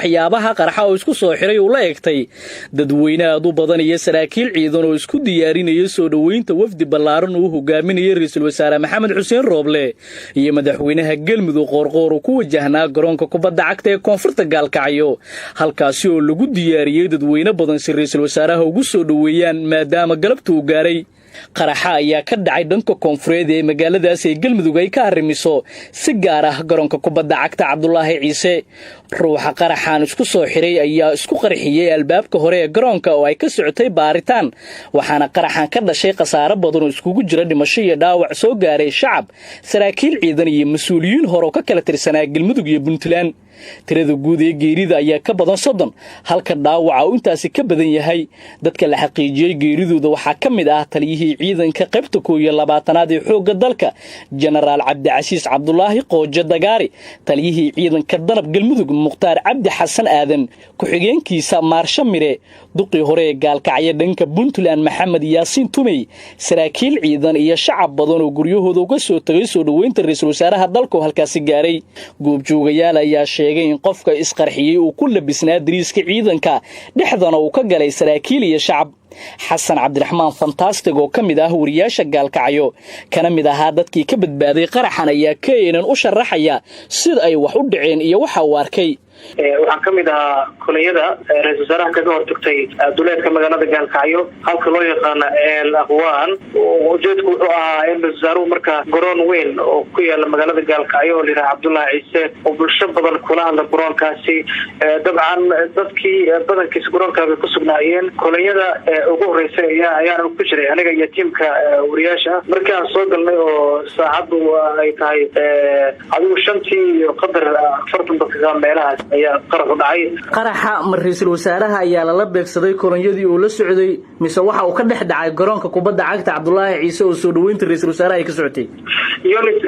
waxyaabaha qarxa oo isku soo xiray uu la egtay dadweyne aad u badan iyo saraakiil ciidan oo isku diyaarinaya soo dhaweynta wafdi ballaaran uu hogaaminayay ra'iisul wasaare Maxamed Xuseen Rooble iyo madaxweynaha Galmudug Qoorqoor ku wajahnaa garoonka kubadda cagta ee Koonfurta Gaalkacyo halkaasi oo lagu diyaariyay dadweyne badan si ra'iisul wasaaraha ugu soo dhaweeyaan maadaama galabta uu gaaray qaraxa ayaa ka dhacay dhanka koonfureed ee magaaladaas ee Galmudug ay ka arrimiso si gaar ah garoonka kubadda cagta Cabdullaahi Ciise ruuxa qaraxan isku soo xiray ayaa isku qarxiyay albaabka hore ee garoonka oo ay ka socotay baaritaan waxaana qaraxan ka dhashay khasaare badan oo iskugu jira dhimasho iyo dhaawac soo gaaray shacab saraakiil ciidan iyo mas'uuliyiin hore oo ka kala tirsanaa Galmudug iyo Puntland tirada guud ee geerida ayaa ka badan 30 halka dhaawaca uu intaasi ka badan yahay dadka la xaqiijiyay geeridooda waxaa ka mid ah taliyihii ciidanka qaybta 12aad ee xoogga dalka Generaal Cabdicasiis Cabdullaahi Qooje Dagaari taliyihii ciidanka danab Galmudug Muqtaar Cabdi Xasan Aadan ku-xigeenkiisa Maarsha Mire duqii hore ee Gaalkacyo dhanka Puntland Maxamed Yaasiin Tumey saraakiil ciidan iyo shacab badan oo guryahooda uga soo tagay soo dhaweynta ra'iisul wasaaraha dalka halkaasi gaaray goobjoogayaal ayaa sheegay in qofka isqarxiyay uu ku labisnaa dariiska ciidanka dhexdana uu ka galay saraakiil iyo shacab xasan cabdiraxmaan fantastic oo kamid ah wariyaasha Gaalkacyo kana mid ahaa dadkii ka badbaaday qaraxan ayaa keenan u sharaxaya sida ay wax u dhaceen iyo waxa uu arkay waxaan kamid ahaa kulayada ra'iisul wasaaraha kaga hortagtay duleedka magaalada Gaalkacyo halka loo yaqaan El Aqwaan ujeedku wuxuu ahaa in wasaaruhu markaa garoon weyn oo ku yaala magaalada Gaalkacyo oo liraa Cabdullaahi Ciise oo bulsho badan kula hadla garoonkaasi dabcan dadkii badankiisa garoonka ku sugnaayeen kulayada ugu horeysay ayaan ku jiray aniga iyo tiimka wariyaasha markaan soo galnay oo saacadu ay tahay adigu 5 qadar 40 daqiiqo meelahaas ayaa qarax u dhacay qaraxa ra'iisul wasaaraha ayaa la beegsaday kolonyadii uu la socday mise waxa uu ka dhex dhacay garoonka kubadda cagta Cabdullaahi Ciise oo soo dhaweynta ra'iisul wasaaraha ay ka socotay yonis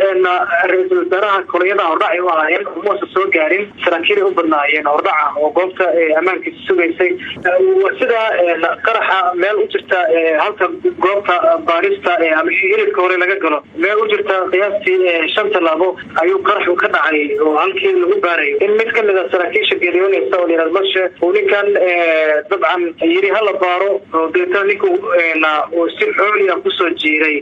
ra'iisul wasaaraha kolonyada hordhacay oo ahayn muusa soo gaarin saraakiil u badnaayeen hordhaca oo goobta ammaankiisa sugaysay sida qaraxa meel u jirta halka goobta baarista ama xiriirka hore laga galo meel u jirta qiyaastii 5 talaabo ayuu qaraxu ka dhacay oo halkii lagu baaray in mid ka mid ah saraakiisha geeriyoonaysa oo liraa Mashe oo ninkan dabcan yiri hal baaro oo deetaninku oo si xooli ah ku soo jiiray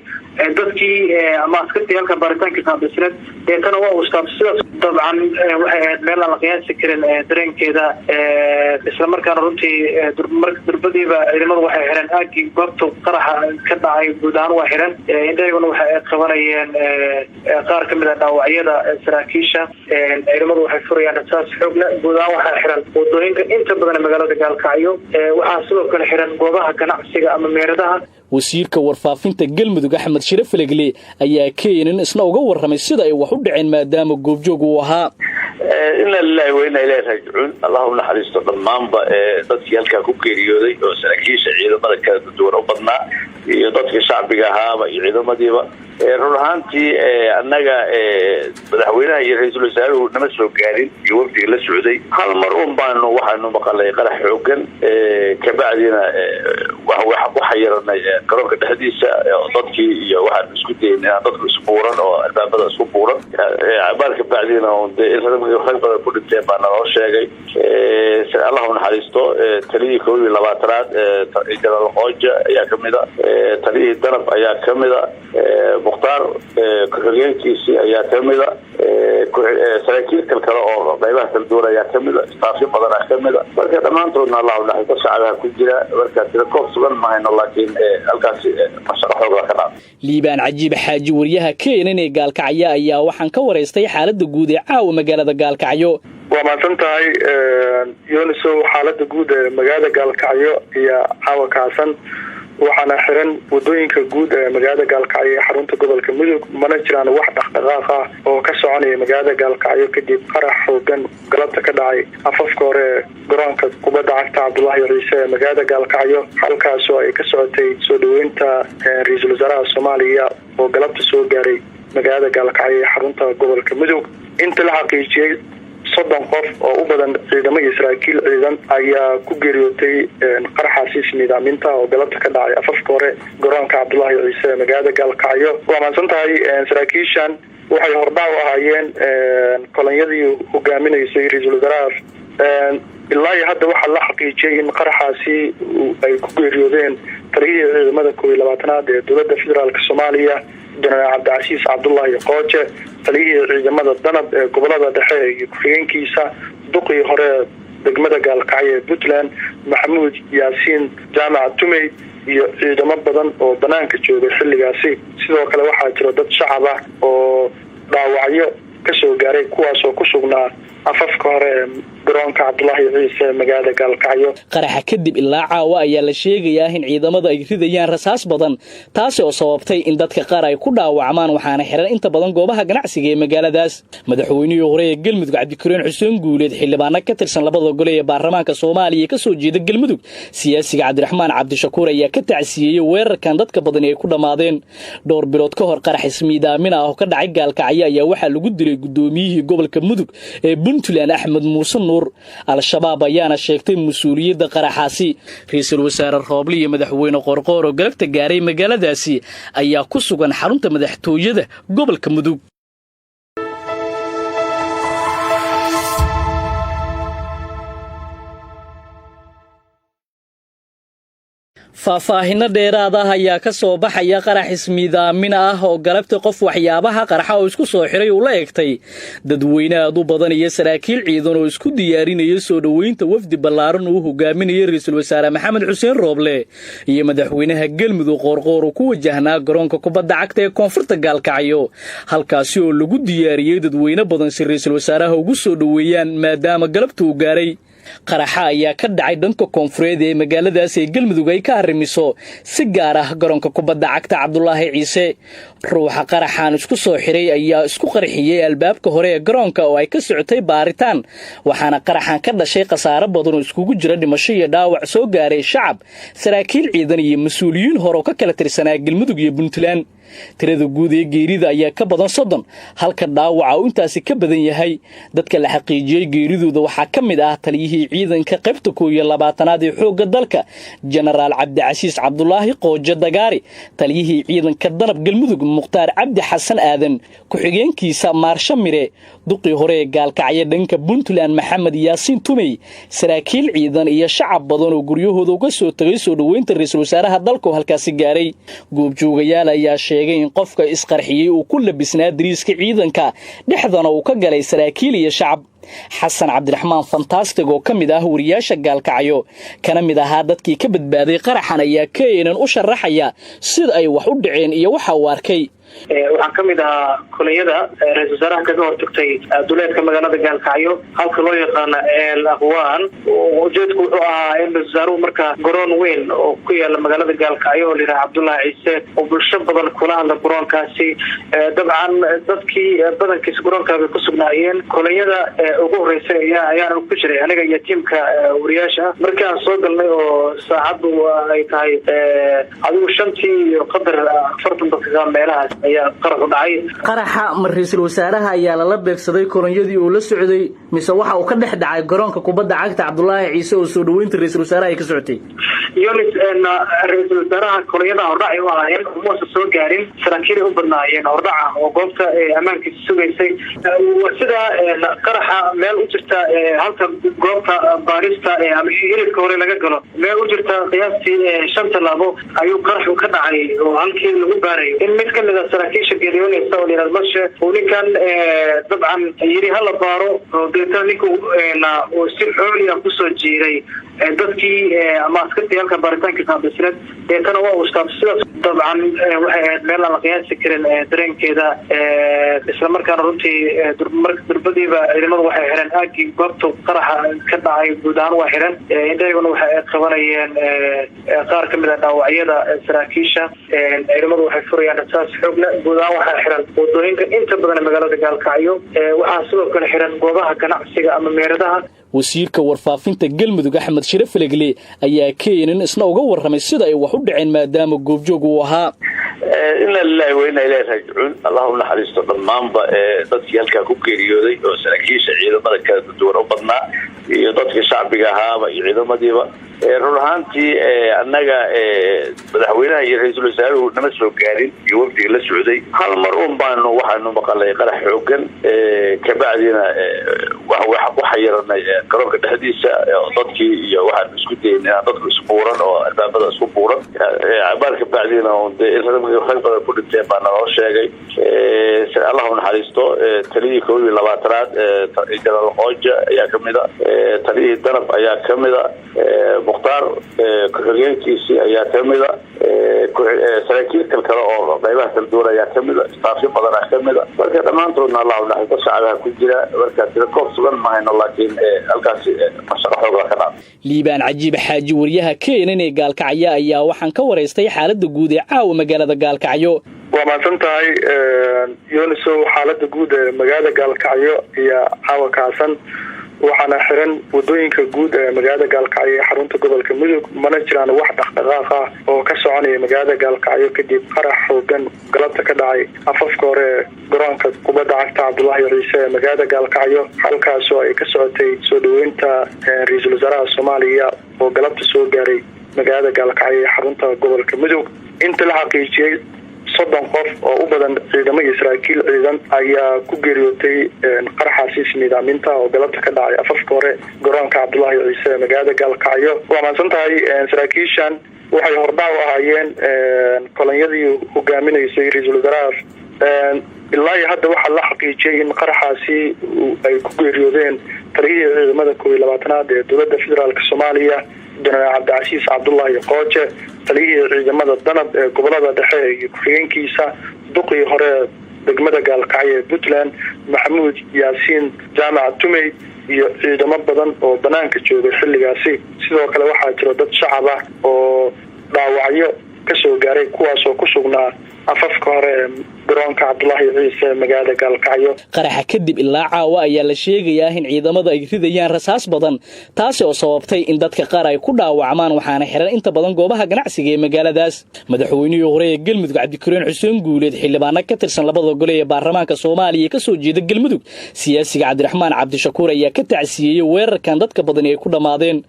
dadkii ama askartii halka baaritaanka qaabisnad deetana waa ustaad sidaas dabcan waxay ahayd meel aan la qiyaasi karin dareenkeeda isla markaana runtii durbadiiba ciidamadu waxay xireen aagii goobta qaraxa ka dhacay guud ahaan waa xiran indhahayaguna waxay qabanayeen qaar ka mid ah dhaawacyada saraakiisha ciidamadu waxay furayaan rasaas xoog leh guud ahaan waxaa xiran wadooyinka inta badan magaalada Gaalkacyo waxaa sidoo kale xiran goobaha ganacsiga ama meeradaha wasiirka warfaafinta Galmudug Axmed Shiraf Legle ayaa keenan isna uga warramay sida ay wax u dhaceen maadaama goobjoog uu ahaa inna lillahi wa inna ilayhi raaji'uun Allahumma naxariisto dhammaanba dadkii halka ku geeriyooday oo saraakiisha ciidamada kala duwan u badnaa iyo dadka shacbiga ahaa iyo ciidamadiiba run ahaantii annaga madaxweynaha iyo ra'iisul wasaaruhu nama soo gaarin iyo wafdiga la socday hal mar baanu waxaanu maqalay qarax xoogan ka bacdina waxa yaranay garoonka dhexdiisa dadkii iyo waxaan isku daynaa dadku isku buuran oo albaabada isku buuran abaarka bacdina oo rag badan ku dhintay baan loo sheegay Allahumma naxariisto taliyii 12aad Generaal Qooje ayaa kamid ah taliyii danab ayaa kamid ah Muqtaar ku-xigeenkiisa ayaa kamid ah saraakiil kale oo qaybaha kala duwan ayaa kamid ah staafyo badan ayaa kamid ah marka dhamaantoodna Allahumma naxariisto shacabka ku jira marka sida koob sugan ma hayno laakiin halkaas mashaqo xoog ka dhacay liibaan cajiib xaaji wariyaha keenan ee Gaalkacyo ayaa waxaan ka wareystay xaaladda guud ee caawa magaalada Gaalkacyo waa maantahay yooniso xaaladda guud ee magaalada Gaalkacyo iyo caawa kaasan waxaana xiran wadooyinka guud ee magaalada Gaalkacyo ee xarunta gobolka Mudug mana jiraan wax dhaqdhaqaaq ah oo ka soconaya magaalada Gaalkacyo kadib qarax xoogan galabta ka dhacay afafka hore garoonka kubadda cagta Cabdullaahi Ciise ee magaalada Gaalkacyo halkaas oo ay ka socotay soo dhaweynta ra'iisul wasaaraha Soomaaliya oo galabta soo gaaray magaalada Gaalkacyo ee xarunta gobolka Mudug inta la xaqiijiyay 30 qof oo u badan ciidamada Israa'iil ciidan ayaa ku geeriyootay qaraxaas nidaamyada oo galabta ka dhacay afafka hore garoonka Cabdullaahi Ciise ee magaalada Gaalkacyo waa maantahay saraakiishan waxay hordhac u ahaayeen kolonyadii hogaaminaysay ra'iisul wasaaraha ilaa iyo hadda waxaa la xaqiijiyay in qaraxaasi ay ku geeriyoodeen taliyihii ciidamada 12aad ee dowladda federaalk Soomaaliya General Cabdicasiis Cabdullaahi Qooje, taliyihii ciidamada danab ee gobolada dhexe iyo ku-xigeenkiisa duqii hore degmada Gaalkacyo ee Puntland Maxamuud Yaasiin Jaamac Tumey iyo ciidamo badan oo banaanka joogay xilligaasi. sidoo kale waxaa jira dad shacab ah oo dhaawacyo ka soo gaaray kuwaas oo ku sugnaa afafka hore garoonka Cabdullaahi Ciise magaalada Gaalkacyo. qaraxa kadib ilaa caawa ayaa la sheegayaa in ciidamada ay ridayaan rasaas badan taas oo sababtay in dadka qaar ay ku dhaawacmaan waxaana xiran inta badan goobaha ganacsiga ee magaaladaas. madaxweynihii hore ee Galmudug Cabdikariin Xuseen Guuleed xildhibaano ka tirsan labada gole ee baarlamaanka Soomaaliya ka soo jeeda Galmudug siyaasiga Cabdiraxmaan Cabdishakuur ayaa ka tacsiiyay weerarkan dadka badan ay ku dhamaadeen. dhowr bilood ka hor qarax ismiidaamin ah oo ka dhacay Gaalkacyo ayaa waxa lagu dilay gudoomiyihii gobolka Mudug ee Puntland Axmed Muuse Al-Shabaab ayaana sheegtay mas'uuliyadda qaraxaasi. Ra'iisul Wasaare Rooble iyo madaxweyne Qorqoor oo galabta gaaray magaaladaasi ayaa ku sugan xarunta madaxtooyada gobolka Mudug. faahfaahinno dheeraad ah ayaa ka soo baxaya qarax ismiidaamin ah oo galabta qof waxyaabaha qaraxa oo isku soo xiray uu la eegtay dadweyne aad u badan iyo saraakiil ciidan oo isku diyaarinaya soo dhaweynta wafdi ballaaran uu hogaaminayay Ra'iisul Wasaare Maxamed Xuseen Rooble iyo madaxweynaha Galmudug Qorqoor oo ku wajahnaa garoonka kubadda cagta ee koonfurta Gaalkacyo halkaasi oo lagu diyaariyay dadweyne badan si Ra'iisul Wasaaraha ugu soo dhaweeyaan maadaama galabta uu gaaray. qaraxa ayaa ka dhacay dhanka koonfureed ee magaaladaas ee Galmudug ay ka arrimiso si gaar ah garoonka kubadda cagta Cabdullaahi Ciise. ruuxa qaraxan isku soo xiray ayaa isku qarxiyay albaabka hore ee garoonka oo ay ka socotay baaritaan waxaana qaraxan ka dhashay khasaare badan oo iskugu jira dhimasho iyo dhaawac soo gaaray shacab, saraakiil ciidan iyo mas'uuliyiin hore oo ka kala tirsanaa Galmudug iyo Puntland. tirada guud ee geerida ayaa ka badan 30 halka dhaawaca uu intaasi ka badan yahay. dadka la xaqiijiyay geeridooda waxaa ka mid ah taliyihii ciidanka qaybta 12aad ee xoogga dalka General Cabdicasiis Cabdullaahi Qooje Dagaari, taliyihii ciidanka danab Galmudug Mukhtaar Cabdi Xasan Aadan, ku-xigeenkiisa Maarsha Mire, duqii hore ee Gaalkacyo dhanka Puntland Maxamed Yaasiin Tumey, saraakiil ciidan iyo shacab badan oo guryahooda uga soo tagay soo dhaweynta Ra'iisul Wasaaraha dalka halkaasi gaaray. goobjoogayaal ayaa sheegay in qofka isqarxiyay uu ku labisnaa dariiska ciidanka dhexdana uu ka galay saraakiil iyo shacab. xasan cabdiraxmaan fantastic oo ka mid ah wariyaasha Gaalkacyo kana mid ahaa dadkii ka badbaaday qaraxan ayaa keenan u sharaxaya sida ay wax u dhaceen iyo waxa uu arkay. waxaan ka mid ahaa kulayada Ra'iisul Wasaaraha kaga hortagtay duleedka magaalada Gaalkacyo halka loo yaqaan El Aqwaan. ujeedku wuxuu ahaa in Ra'iisul Wasaaruhu markaa garoon weyn oo ku yaala magaalada Gaalkacyo oo liraa Cabdullaahi Ciise oo bulsho badan kula hadla garoonkaasi. dabcan dadkii badankiisa garoonka ay ku sugnaayeen kulayada ugu horeysay ayaana ku jiray aniga iyo tiimka wariyaasha. markii aan soo galnay oo saacadu ay tahay adigu 5 iyo qadar 40 daqiiqo meelahaas ayaa qarax u dhacay. qaraxa mar Ra'iisul Wasaaraha ayaa la beegsaday kolonyadii uu la socday mise waxa uu ka dhex dhacay garoonka kubadda cagta Cabdullaahi Ciise oo soo dhaweynta Ra'iisul Wasaaraha ay ka socotay. Ra'iisul Wasaaraha kolonyada hordhac u ahaayeen uma soo gaarin saraakiil u badnaayeen hordhaca oo goobta ammaankiisa sugaysay. sida qaraxa meel u jirta halka goobta baarista ama hilibka hore laga galo meel u jirta qiyaastii 5 talaabo ayuu qaraxu ka dhacay oo halkii lagu baaray in mid ka mid ah saraakiisha geeriyoonaysa oo yiraahdo mashe oo ninkan dabcan yiri hal baaro oo deegaanku oo si xooli ah ku soo jiiray dadkii ama askartii halka baaritaanka qaabisnad deetana waa uu staafsidaas dabcan waxay ahayd meel aan la qiyaasi karin dareenkeeda isla markaana runtii durbadiiba ciidamadu waxay xireen aagii goobta qaraxa ka dhacay guud ahaan waa xiran indhahayaguna waxay qabanayeen qaar ka mid ah dhaawacyada saraakiisha. ciidamadu waxay furayaan rasaas xoog leh guud ahaan waxaa xiran wadooyinka inta badan magaalada Gaalkacyo. waxaa sidoo kale xiran goobaha ganacsiga ama meeradaha. wasiirka warfaafinta Galmudug Axmed Shire Falegle ayaa keenan isna uga warramay sida ay wax u dhaceen maadaama goobjoog uu ahaa. inna lillahi wa inna ilayhi raaji'uun. Allahu naxariisto dhammaanba dadkii halkaa ku geeriyooday oo saraakiisha ciidamada kala duwan u badnaa iyo dadka shacbiga ahaaba iyo ciidamadiiba run ahaantii annaga madaxweynaha iyo ra-iisul wasaaruhu nama soo gaarin iyo wafdiga la socday hal mar un baanu waxaanu maqalay qarax xoogan kabacdina waxa yaranay garoonka dhexdiisa dadkii iyo waxaan isku daynay dadku isbuuran oo albaabada isku buuran cabaar kabacdina rag badan ku dhinteen baa naloo sheegay allah u naxariisto taliyii 22aad jalaal qooja ayaa kamida taliyii danab ayaa kamida mukhtaar ku-xigeenkiisii ayaa kamida saraakiil kale oo qaybaha kala duwan ayaa kamida istaafyo badan ayaa kamida marka dhammaantoodna allah u naxariisto shacabka ku jira marka tira koob sugan mahayno laakiin halkaasi mashaqo xoog ka dhacday liibaan cajiib xaaji wariyaha keenan ee gaalkacyo ayaa waxaan ka wareystay xaaladda guud ee caawa magaalada gaalkacyo waa maasan tahay yuniso xaaladda guud ee magaalada gaalkacyo iyo caawa kaasan waxaana xiran wadooyinka guud ee magaalada gaalkacyo ee xarunta gobolka mudug mana jiraan wax dhaqdhaqaaq ah oo ka soconaya magaalada gaalkacyo kadib qarax xoogan galabta ka dhacay afafka hore garoonka kubadda cagta cabdullaahi ciise ee magaalada gaalkacyo halkaasoo ay ka socotay soo dhaweynta ra-iisul wasaaraha soomaaliya oo galabta soo gaaray magaalada gaalkacyo ee xarunta gobolka mudug inta la xaqiijiyey 30 qof oo u badan ciidamo iyo saraakiil ciidan ayaa ku geeriyootay qaraxaasi nidaaminta oo galabta ka dhacay afafka hore garoonka cabdullaahi ciise ee magaalada gaalkacyo waa maasan tahay saraakiishan waxay hordhac u ahaayeen kolonyadii hogaaminaysay ra-iisul wasaaraha ilaa iyo hadda waxaa la xaqiijiyey in qaraxaasi ay ku geeriyoodeen taliyihii ciidamada 22aad ee dowladda federaalk soomaaliya jenaraal cabdicasiis cabdullaahi qooje taliyihii ciidamada danab ee gobolada dhexe iyo ku-xigeenkiisa duqii hore degmada gaalkacyo ee puntland maxamuud yaasiin jaamac tumey iyo ciidamo badan oo banaanka joogay xilligaasi sidoo kale waxaa jira dad shacab ah oo dhaawacyo ka soo gaaray kuwaasoo ku sugnaa afafka hore garoonka cabdullaahi ciise magaalada gaalkacyo qaraxa kadib ilaa caawa ayaa la sheegayaa in ciidamada ay ridayaan rasaas badan taasi oo sababtay in dadka qaar ay ku dhaawacmaan waxaana xiran inta badan goobaha ganacsiga ee magaaladaas madaxweynihii hore ee galmudug cabdikariin xuseen guuleed xildhibaano ka tirsan labada gole ee baarlamaanka soomaaliya ka soo jeeda galmudug siyaasiga cabdiraxmaan cabdishakuur ayaa ka tacsiyeeyey weerarkan dadka badan ay ku dhammaadeen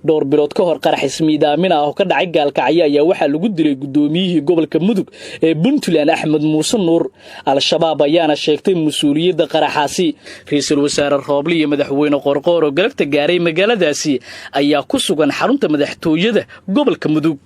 dhowr bilood ka hor qarax ismiidaamin ah oo ka dhacay gaalkacyo ayaa waxaa lagu dilay gudoomiyihii gobolka mudug ee puntland axmed muuse al-shabaab ayaana sheegtay mas-uuliyadda qaraxaasi ra-iisul wasaare rooble iyo madaxweyne qorqoor oo galabta gaaray magaaladaasi ayaa ku sugan xarunta madaxtooyada gobolka mudug